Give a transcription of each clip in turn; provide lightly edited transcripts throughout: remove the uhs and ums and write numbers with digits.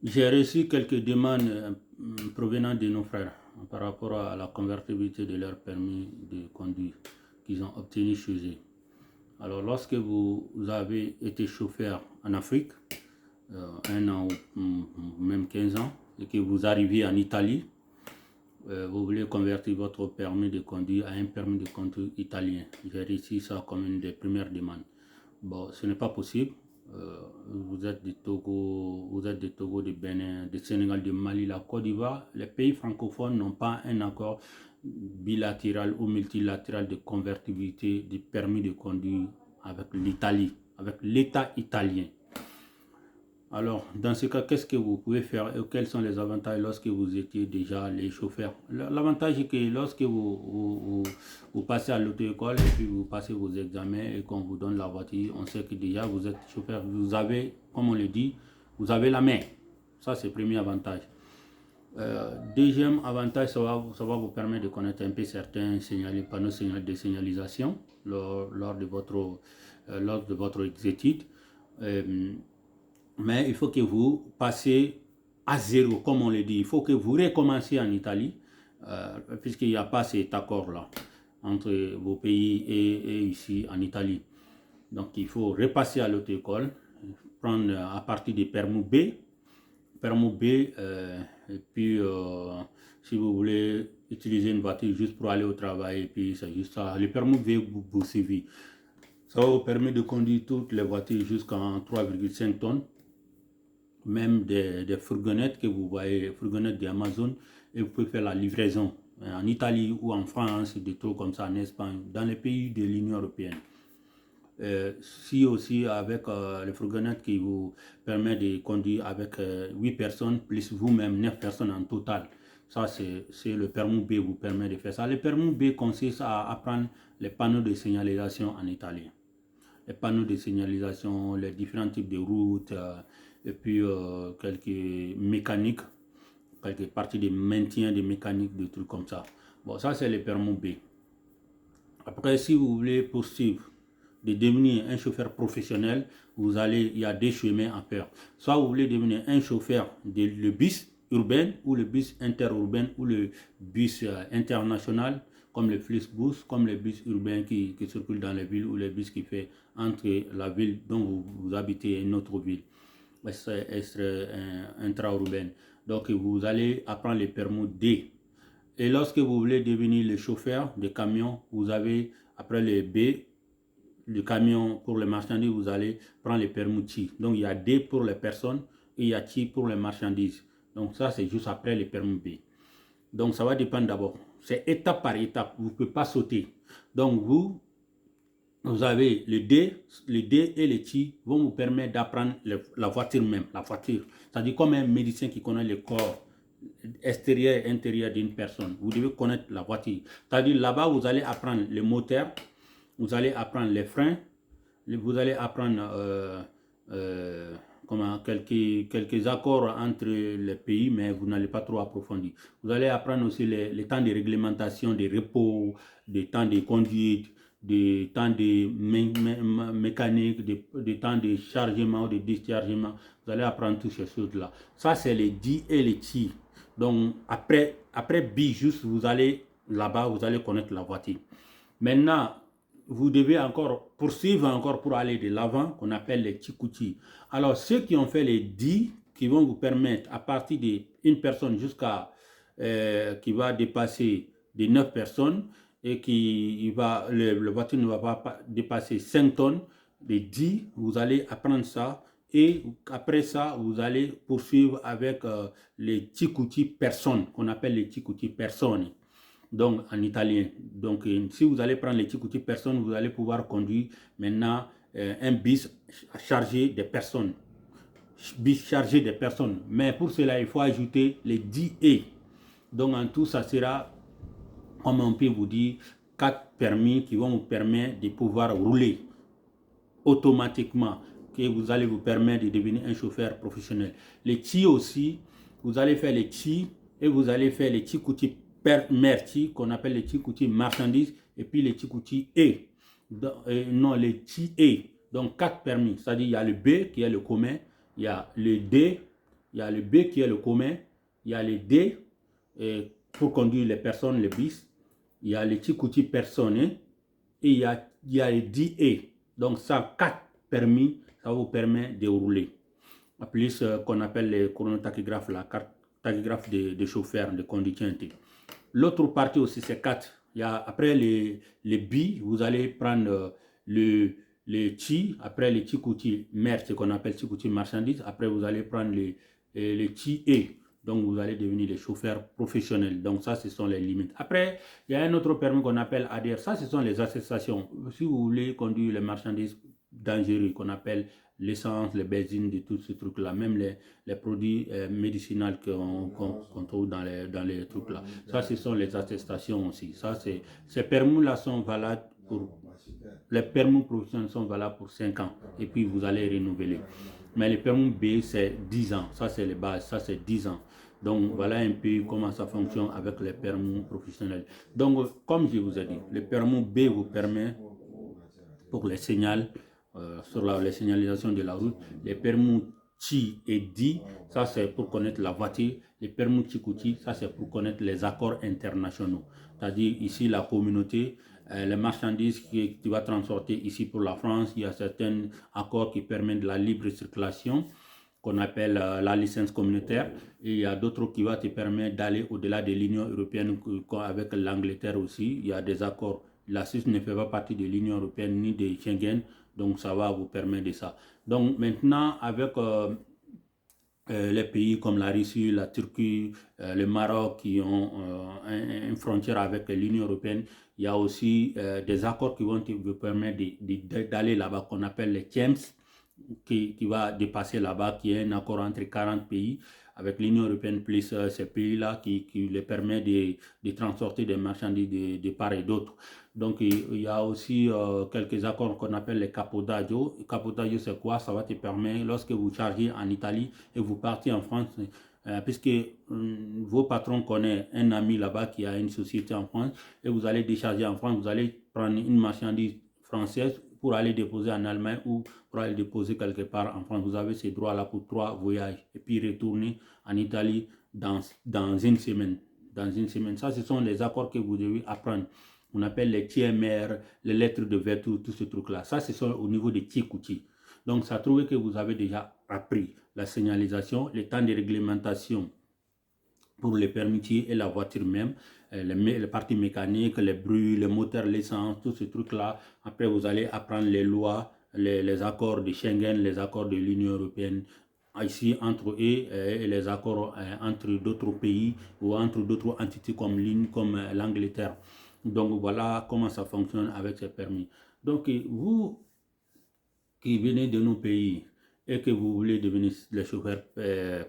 J'ai reçu quelques demandes provenant de nos frères par rapport à la convertibilité de leur permis de conduire qu'ils ont obtenu chez eux. Alors, lorsque vous avez été chauffeur en Afrique, 1 an ou même 15 ans, et que vous arrivez en Italie, vous voulez convertir votre permis de conduire à un permis de conduire italien. J'ai reçu ça comme une des premières demandes. Bon, ce n'est pas possible. Vous êtes du Togo, vous êtes du Togo, du Bénin, du Sénégal, du Mali, la Côte d'Ivoire. Les pays francophones n'ont pas un accord bilatéral ou multilatéral de convertibilité du permis de conduire avec l'Italie, avec l'État italien. Alors, dans ce cas, qu'est-ce que vous pouvez faire et quels sont les avantages lorsque vous étiez déjà les chauffeurs? L'avantage est que lorsque vous passez à l'auto-école et puis vous passez vos examens et qu'on vous donne la voiture, on sait que déjà vous êtes chauffeur, vous avez, comme on le dit, vous avez la main. Ça, c'est le premier avantage. Deuxième avantage, ça va vous permettre de connaître un peu certains panneaux de signalisation lors de votre étude. Mais il faut que vous passiez à zéro, comme on le dit. Il faut que vous recommenciez en Italie, puisqu'il n'y a pas cet accord-là entre vos pays et ici en Italie. Donc il faut repasser à l'auto-école, prendre à partir des permis B. Et puis si vous voulez utiliser une voiture juste pour aller au travail, et puis c'est juste ça. Le permis B vous suffit. Ça vous permet de conduire toutes les voitures jusqu'à 3,5 tonnes. Même des fourgonnettes que vous voyez, fourgonnettes d'Amazon, et vous pouvez faire la livraison en Italie ou en France, des trucs comme ça, en Espagne, dans les pays de l'Union européenne. Si aussi avec les fourgonnettes qui vous permet de conduire avec 8 personnes, plus vous-même 9 personnes en total. Ça, c'est le permis B vous permet de faire ça. Le permis B consiste à apprendre les panneaux de signalisation en italien. Les panneaux de signalisation, les différents types de routes, et puis quelques mécaniques, quelques parties de maintien de mécanique, des trucs comme ça. Bon, ça c'est le permis B. Après, si vous voulez poursuivre de devenir un chauffeur professionnel, il y a deux chemins à faire. Soit vous voulez devenir un chauffeur de bus urbain ou le bus interurbain ou le bus international, comme le Flixbus, comme les bus urbains qui circulent dans les villes ou les bus qui font entre la ville dont vous habitez et une autre ville intra-urbaine. Donc vous allez apprendre le permis D. Et lorsque vous voulez devenir le chauffeur de camion, vous avez après le B, le camion pour les marchandises, vous allez prendre le permis T. Donc il y a D pour les personnes et il y a T pour les marchandises. Donc ça c'est juste après le permis B. Donc ça va dépendre d'abord. C'est étape par étape. Vous ne pouvez pas sauter. Donc vous avez le D et le T vont vous permettre d'apprendre la voiture même. La voiture. C'est-à-dire comme un médecin qui connaît le corps extérieur et intérieur d'une personne. Vous devez connaître la voiture. C'est-à-dire là-bas, vous allez apprendre le moteur, vous allez apprendre les freins, vous allez apprendre quelques accords entre les pays, mais vous n'allez pas trop approfondir. Vous allez apprendre aussi les temps de réglementation, de repos, des temps de conduite, des temps de mécanique, des temps de chargement ou de dischargement. Vous allez apprendre toutes ces choses-là. Ça, c'est les D et les T. Donc, après B, juste, vous allez là-bas, vous allez connaître la voiture. Maintenant, vous devez encore poursuivre encore pour aller de l'avant, qu'on appelle les Tchikouti. Alors, ceux qui ont fait les D, qui vont vous permettre, à partir d'une personne jusqu'à, qui va dépasser des 9 personnes, et le voiture ne va pas dépasser 5 tonnes, les D, vous allez apprendre ça. Et après ça, vous allez poursuivre avec les Tchikouti personnes, qu'on appelle les Tchikouti personnes, donc en italien. Donc si vous allez prendre les Tchikouti personnes, vous allez pouvoir conduire maintenant un bus chargé de personnes. Bus chargé de personnes. Mais pour cela, il faut ajouter les 10 E. Donc en tout, ça sera, comme on peut vous dire, 4 permis qui vont vous permettre de pouvoir rouler automatiquement, que vous allez vous permettre de devenir un chauffeur professionnel. Les TI aussi, vous allez faire les TI et vous allez faire les Tchikouti merci qu'on appelle les Tchikouti marchandises et puis les Tchikouti E. Non, les TI E. Donc 4 permis, c'est-à-dire il y a le B qui est le commun, il y a le D il y a le B qui est le commun, il y a le D pour conduire les personnes, les bis, il y a les Tchikouti personnes et il y a le DA. Donc ça, 4 permis, ça vous permet de rouler. En plus, qu'on appelle les chronotachygraphes, la carte tachygraphe de chauffeur, de conducteur. L'autre partie aussi, c'est 4. Il y a, après les B, vous allez prendre le Chi, après les Tchikouti mer, ce qu'on appelle Tchikouti marchandises. Après, vous allez prendre les Chi E. Donc, vous allez devenir des chauffeurs professionnels. Donc, ça, ce sont les limites. Après, il y a un autre permis qu'on appelle ADR. Ça, ce sont les attestations. Si vous voulez conduire les marchandises dangereuses qu'on appelle l'essence, les benzines, de tous ces trucs-là, même les produits médicinaux qu'on trouve dans les trucs-là. Ça, ce sont les attestations aussi. Ça, ces permis-là sont valables pour... Les permis professionnels sont valables pour 5 ans. Et puis, vous allez renouveler. Mais les permis B, c'est 10 ans. Ça, c'est les bases. Ça, c'est 10 ans. Donc, voilà un peu comment ça fonctionne avec les permis professionnels. Donc, comme je vous ai dit, le permis B vous permet, pour les signaux, sur les signalisations de la route, les permis Chi et Di, ça c'est pour connaître la voiture. Les permis Tchikouti, ça c'est pour connaître les accords internationaux. C'est-à-dire ici la communauté, les marchandises que tu vas transporter ici pour la France, il y a certains accords qui permettent de la libre circulation qu'on appelle la licence communautaire, et il y a d'autres qui vont te permettre d'aller au-delà de l'Union européenne, avec l'Angleterre aussi. Il y a des accords. La Suisse ne fait pas partie de l'Union européenne ni de Schengen, donc ça va vous permettre de ça. Donc maintenant, avec les pays comme la Russie, la Turquie, le Maroc qui ont une frontière avec l'Union européenne, il y a aussi des accords qui vont vous permettre d'aller là-bas, qu'on appelle les TIEMS, qui va dépasser là-bas, qui est un accord entre 40 pays avec l'Union européenne plus ces pays-là qui les permet de transporter des marchandises de part et d'autre. Donc il y a aussi quelques accords qu'on appelle les capodaggio. Capodaggio, c'est quoi? Ça va te permettre, lorsque vous chargez en Italie et vous partez en France, puisque vos patrons connaissent un ami là-bas qui a une société en France, et vous allez décharger en France, vous allez prendre une marchandise française pour aller déposer en Allemagne ou pour aller déposer quelque part en France. Vous avez ces droits-là pour 3 voyages et puis retourner en Italie dans une semaine. Dans une semaine. Ça, ce sont les accords que vous devez apprendre. On appelle les TMR, les lettres de vertu, tout ce truc-là. Ça, ce sont au niveau des Tchikouti. Donc, ça trouve que vous avez déjà appris la signalisation, les temps de réglementation pour les permis et la voiture même, les parties mécaniques, les bruits, les moteurs, l'essence, tout ce truc-là. Après, vous allez apprendre les lois, les accords de Schengen, les accords de l'Union européenne, ici entre eux et les accords entre d'autres pays ou entre d'autres entités comme l'Angleterre. Donc, voilà comment ça fonctionne avec ces permis. Donc, vous qui venez de nos pays et que vous voulez devenir les chauffeurs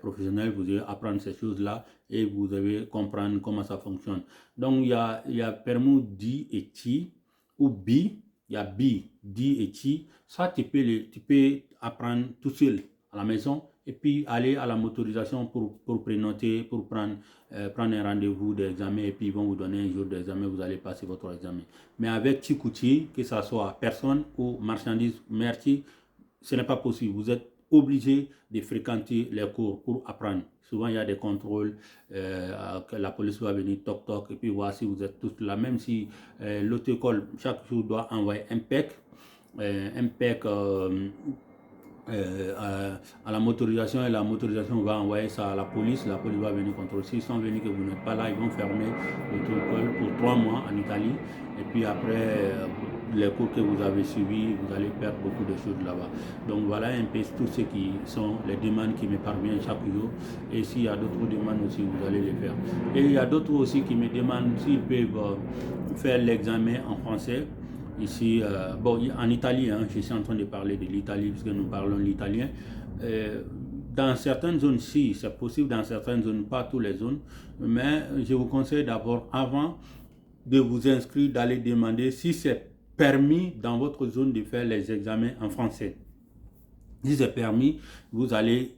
professionnels, vous devez apprendre ces choses-là et vous devez comprendre comment ça fonctionne. Donc, il y a permis D et T, ou B, il y a B, D et T. Ça, tu peux apprendre tout seul à la maison et puis aller à la motorisation pour prénoter, pour prendre un rendez-vous d'examen, et puis ils vont vous donner un jour d'examen, vous allez passer votre examen. Mais avec Tchikouti, que ce soit personne ou marchandise, merci, ce n'est pas possible. Vous êtes obligé de fréquenter les cours pour apprendre. Souvent, il y a des contrôles, la police va venir toc-toc, et puis voir si vous êtes tous là. Même si l'auto-école, chaque jour, doit envoyer un PEC, à la motorisation, et la motorisation va envoyer ça à la police va venir contrôler. S'ils sont venus que vous n'êtes pas là, ils vont fermer l'auto-école pour 3 mois en Italie, et puis après les cours que vous avez suivis, vous allez perdre beaucoup de choses là-bas. Donc voilà un peu tout ce qui sont les demandes qui me parviennent chaque jour, et s'il y a d'autres demandes aussi, vous allez les faire. Et il y a d'autres aussi qui me demandent s'ils peuvent faire l'examen en français. Ici, bon, en Italie, hein, je suis en train de parler de l'Italie puisque nous parlons l'italien. Dans certaines zones, si, c'est possible, dans certaines zones, pas toutes les zones, mais je vous conseille d'abord, avant de vous inscrire, d'aller demander si c'est permis dans votre zone de faire les examens en français. Si c'est permis, vous allez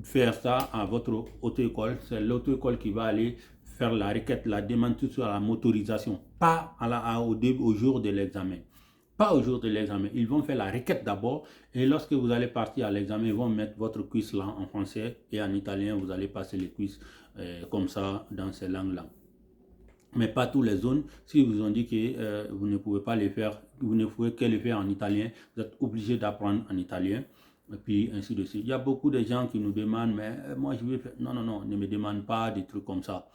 faire ça à votre auto-école. C'est l'auto-école qui va aller faire la requête, la demande tout sur la motorisation, pas au jour de l'examen. pas au jour de l'examen. Ils vont faire la requête d'abord et lorsque vous allez partir à l'examen, ils vont mettre votre quiz là en français et en italien, vous allez passer les quiz comme ça dans ces langues-là. Mais pas toutes les zones. Si vous ont dit que vous ne pouvez pas les faire, vous ne pouvez que les faire en italien, vous êtes obligé d'apprendre en italien. Et puis ainsi de suite. Il y a beaucoup de gens qui nous demandent, mais moi je vais faire. Non, non, non, ne me demande pas des trucs comme ça.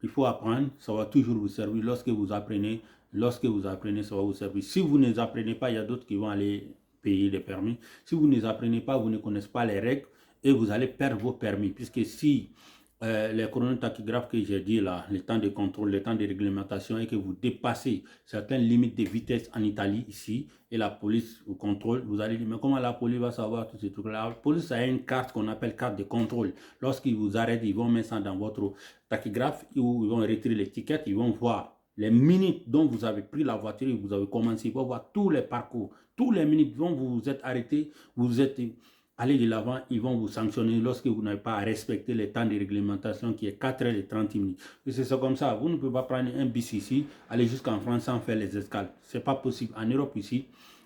Il faut apprendre, ça va toujours vous servir. Lorsque vous apprenez, ça va vous servir. Si vous ne les apprenez pas, il y a d'autres qui vont aller payer les permis. Si vous ne les apprenez pas, vous ne connaissez pas les règles et vous allez perdre vos permis. Puisque si les chronotachygraphes que j'ai dit là, le temps de contrôle, le temps de réglementation et que vous dépassez certaines limites de vitesse en Italie ici et la police vous contrôle, vous allez dire mais comment la police va savoir tous ces trucs-là? La police a une carte qu'on appelle carte de contrôle. Lorsqu'ils vous arrêtent, ils vont mettre ça dans votre tachygraphe où ils vont retirer l'étiquette, ils vont voir les minutes dont vous avez pris la voiture et vous avez commencé, ils vont voir tous les parcours, tous les minutes dont vous vous êtes arrêté, vous êtes allez de l'avant, ils vont vous sanctionner lorsque vous n'avez pas respecté le temps de réglementation qui est 4 heures et 30 minutes. Et c'est ça comme ça. Vous ne pouvez pas prendre un bus ici, aller jusqu'en France sans faire les escales. Ce n'est pas possible. En Europe ici,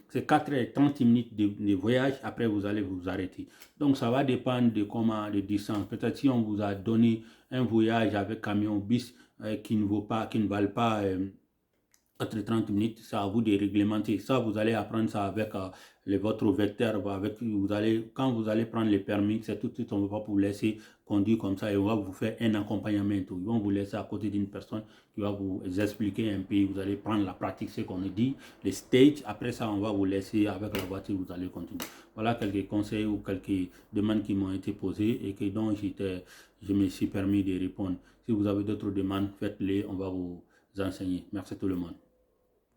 c'est 4 heures et 30 minutes de voyage. Après, vous allez vous arrêter. Donc, ça va dépendre de comment, de distance. Peut-être si on vous a donné un voyage avec camion bus qui ne valent pas 4 et 30 minutes, c'est à vous de réglementer. Ça, vous allez apprendre ça avec votre vecteur. Quand vous allez prendre le permis, c'est tout de suite, on ne va pas vous laisser conduire comme ça et on va vous faire un accompagnement. Ils vont vous laisser à côté d'une personne qui va vous expliquer un peu. Vous allez prendre la pratique, ce qu'on dit, les stages. Après ça, on va vous laisser avec la voiture, vous allez continuer. Voilà quelques conseils ou quelques demandes qui m'ont été posées et dont je me suis permis de répondre. Si vous avez d'autres demandes, faites-les, on va vous enseigner. Merci tout le monde.